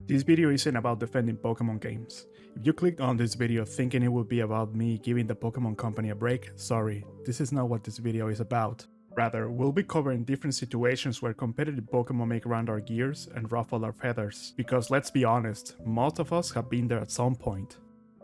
This video isn't about defending Pokemon games. If you clicked on this video thinking it would be about me giving the Pokemon company a break, sorry, this is not what this video is about. Rather, we'll be covering different situations where competitive Pokemon make grind our gears and ruffle our feathers, because let's be honest, most of us have been there at some point.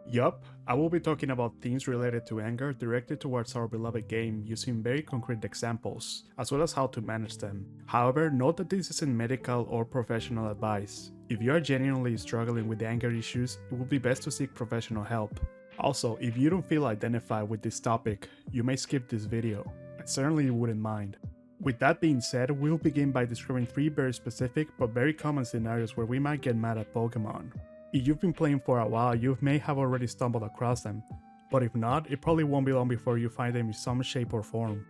Yup, I will be talking about themes related to anger directed towards our beloved game using very concrete examples, as well as how to manage them. However, note that this isn't medical or professional advice. If you are genuinely struggling with anger issues, it would be best to seek professional help. Also, if you don't feel identified with this topic, you may skip this video. I certainly wouldn't mind. With that being said, we'll begin by describing 3 very specific but very common scenarios where we might get mad at Pokemon. If you've been playing for a while, you may have already stumbled across them, but if not, it probably won't be long before you find them in some shape or form.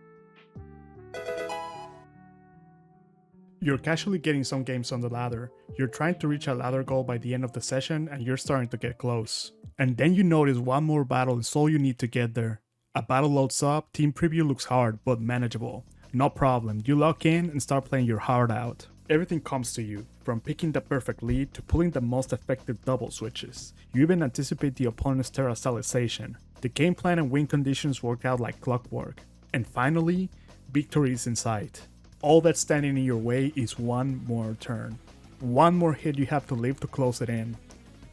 You're casually getting some games on the ladder, you're trying to reach a ladder goal by the end of the session and you're starting to get close. And then you notice one more battle is all you need to get there. A battle loads up, team preview looks hard but manageable. No problem, you log in and start playing your heart out. Everything comes to you, from picking the perfect lead to pulling the most effective double switches. You even anticipate the opponent's terastallization. The game plan and win conditions work out like clockwork. And finally, victory is in sight. All that's standing in your way is one more turn. One more hit you have to live to close it in.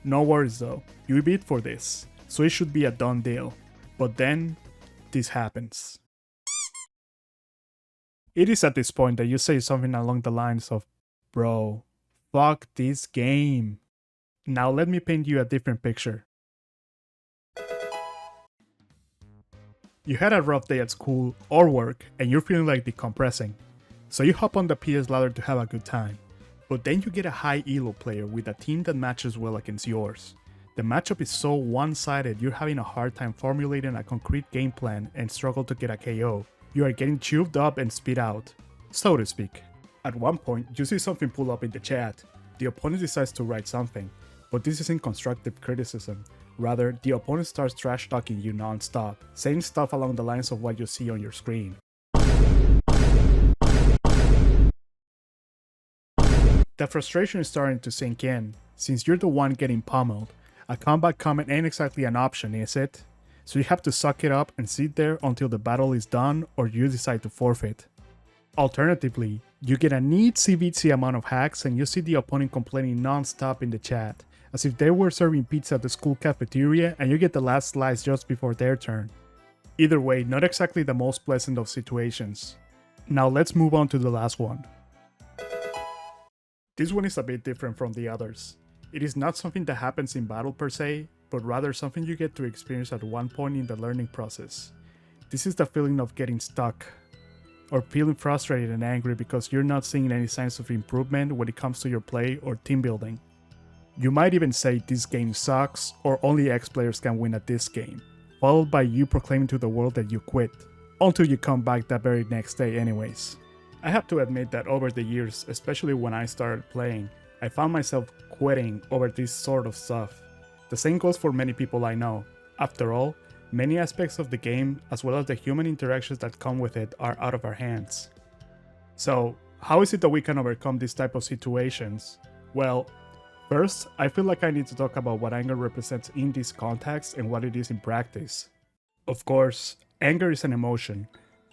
No worries though, you beat for this, so it should be a done deal. But then, this happens. It is at this point that you say something along the lines of, "Bro, fuck this game." Now let me paint you a different picture. You had a rough day at school or work and you're feeling like decompressing. So you hop on the PS ladder to have a good time. But then you get a high elo player with a team that matches well against yours. The matchup is so one-sided you're having a hard time formulating a concrete game plan and struggle to get a KO. You are getting chewed up and spit out, so to speak. At one point, you see something pull up in the chat. The opponent decides to write something, but this isn't constructive criticism. Rather, the opponent starts trash talking you non-stop, saying stuff along the lines of what you see on your screen. The frustration is starting to sink in, since you're the one getting pummeled. A combat comment ain't exactly an option, is it? So you have to suck it up and sit there until the battle is done or you decide to forfeit. Alternatively, you get a neat CVC amount of hacks and you see the opponent complaining non-stop in the chat, as if they were serving pizza at the school cafeteria and you get the last slice just before their turn. Either way, not exactly the most pleasant of situations. Now let's move on to the last one. This one is a bit different from the others. It is not something that happens in battle per se, but rather something you get to experience at one point in the learning process. This is the feeling of getting stuck, or feeling frustrated and angry because you're not seeing any signs of improvement when it comes to your play or team building. You might even say this game sucks, or only X players can win at this game, followed by you proclaiming to the world that you quit, until you come back that very next day anyways. I have to admit that over the years, especially when I started playing, I found myself quitting over this sort of stuff. The same goes for many people I know. After all, many aspects of the game, as well as the human interactions that come with it, are out of our hands. So, how is it that we can overcome these type of situations? Well, first, I feel like I need to talk about what anger represents in this context and what it is in practice. Of course, anger is an emotion,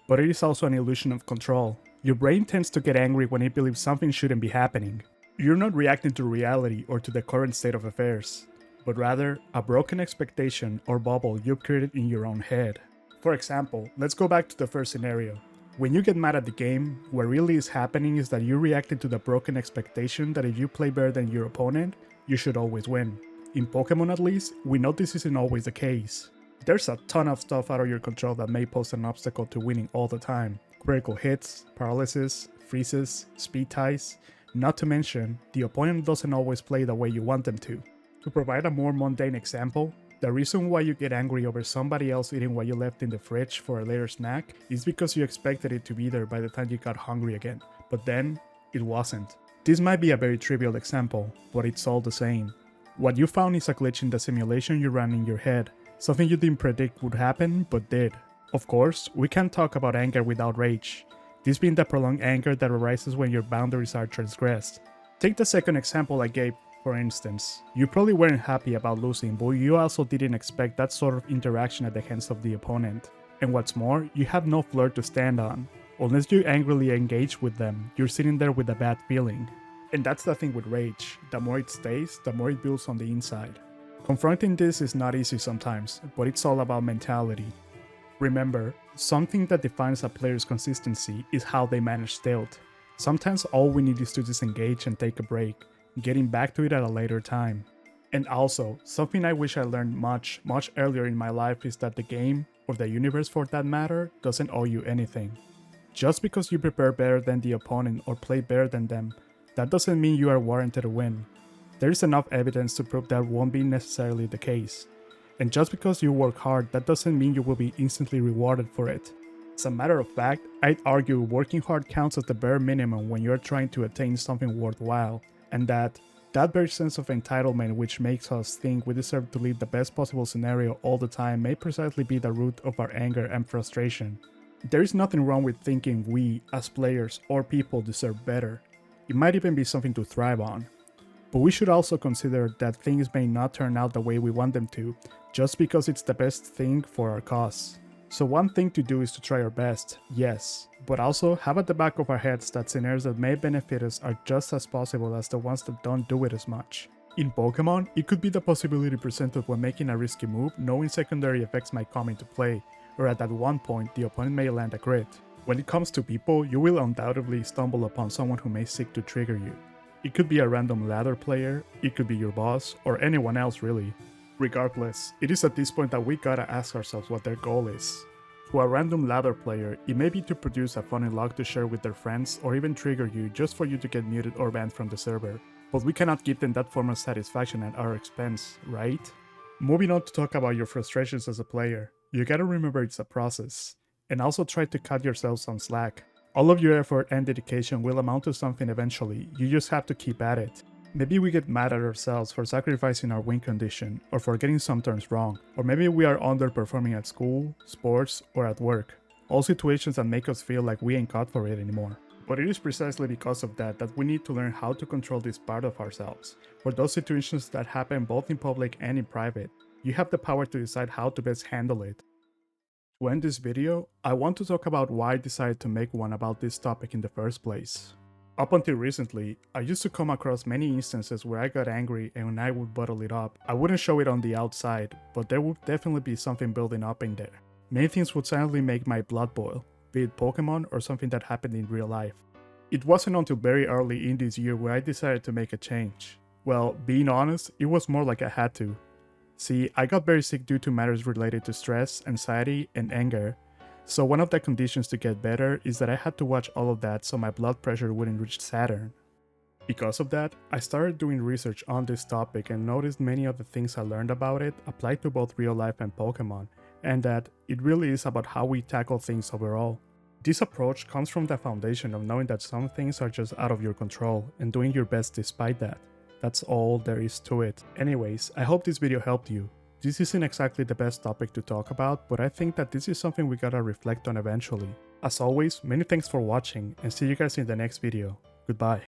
but it is also an illusion of control. Your brain tends to get angry when it believes something shouldn't be happening. You're not reacting to reality or to the current state of affairs, but rather a broken expectation or bubble you've created in your own head. For example, let's go back to the first scenario. When you get mad at the game, what really is happening is that you're reacting to the broken expectation that if you play better than your opponent, you should always win. In Pokemon at least, we know this isn't always the case. There's a ton of stuff out of your control that may pose an obstacle to winning all the time. Critical hits, paralysis, freezes, speed ties. Not to mention, the opponent doesn't always play the way you want them to. To provide a more mundane example, the reason why you get angry over somebody else eating what you left in the fridge for a later snack is because you expected it to be there by the time you got hungry again, but then it wasn't. This might be a very trivial example, but it's all the same. What you found is a glitch in the simulation you ran in your head, something you didn't predict would happen but did. Of course, we can't talk about anger without rage, this being the prolonged anger that arises when your boundaries are transgressed. Take the second example I gave For instance, you probably weren't happy about losing, but you also didn't expect that sort of interaction at the hands of the opponent. And what's more, you have no floor to stand on. Unless you angrily engage with them, you're sitting there with a bad feeling. And that's the thing with rage, the more it stays, the more it builds on the inside. Confronting this is not easy sometimes, but it's all about mentality. Remember, something that defines a player's consistency is how they manage stealth. Sometimes all we need is to disengage and take a break, getting back to it at a later time. And also, something I wish I learned much earlier in my life is that the game, or the universe for that matter, doesn't owe you anything. Just because you prepare better than the opponent or play better than them, that doesn't mean you are warranted to win. There is enough evidence to prove that won't be necessarily the case. And just because you work hard, that doesn't mean you will be instantly rewarded for it. As a matter of fact, I'd argue working hard counts as the bare minimum when you're trying to attain something worthwhile, and that very sense of entitlement which makes us think we deserve to live the best possible scenario all the time may precisely be the root of our anger and frustration. There is nothing wrong with thinking we, as players or people, deserve better. It might even be something to thrive on. But we should also consider that things may not turn out the way we want them to, just because it's the best thing for our cause. So one thing to do is to try our best, yes, but also have at the back of our heads that scenarios that may benefit us are just as possible as the ones that don't do it as much. In Pokemon, it could be the possibility presented when making a risky move, knowing secondary effects might come into play, or at one point the opponent may land a crit. When it comes to people, you will undoubtedly stumble upon someone who may seek to trigger you. It could be a random ladder player, it could be your boss, or anyone else really. Regardless, it is at this point that we gotta ask ourselves what their goal is. To a random ladder player, it may be to produce a funny log to share with their friends or even trigger you just for you to get muted or banned from the server. But we cannot give them that form of satisfaction at our expense, right? Moving on to talk about your frustrations as a player, you gotta remember it's a process. And also try to cut yourself some slack. All of your effort and dedication will amount to something eventually, you just have to keep at it. Maybe we get mad at ourselves for sacrificing our win condition, or for getting some turns wrong, or maybe we are underperforming at school, sports, or at work. All situations that make us feel like we ain't cut for it anymore. But it is precisely because of that we need to learn how to control this part of ourselves. For those situations that happen both in public and in private, you have the power to decide how to best handle it. To end this video, I want to talk about why I decided to make one about this topic in the first place. Up until recently, I used to come across many instances where I got angry and when I would bottle it up, I wouldn't show it on the outside, but there would definitely be something building up in there. Many things would silently make my blood boil, be it Pokemon or something that happened in real life. It wasn't until very early in this year where I decided to make a change. Well, being honest, it was more like I had to. See, I got very sick due to matters related to stress, anxiety, and anger. So one of the conditions to get better is that I had to watch all of that so my blood pressure wouldn't reach Saturn. Because of that, I started doing research on this topic and noticed many of the things I learned about it applied to both real life and Pokemon, and that it really is about how we tackle things overall. This approach comes from the foundation of knowing that some things are just out of your control and doing your best despite that. That's all there is to it. Anyways, I hope this video helped you. This isn't exactly the best topic to talk about, but I think that this is something we gotta reflect on eventually. As always, many thanks for watching and see you guys in the next video. Goodbye.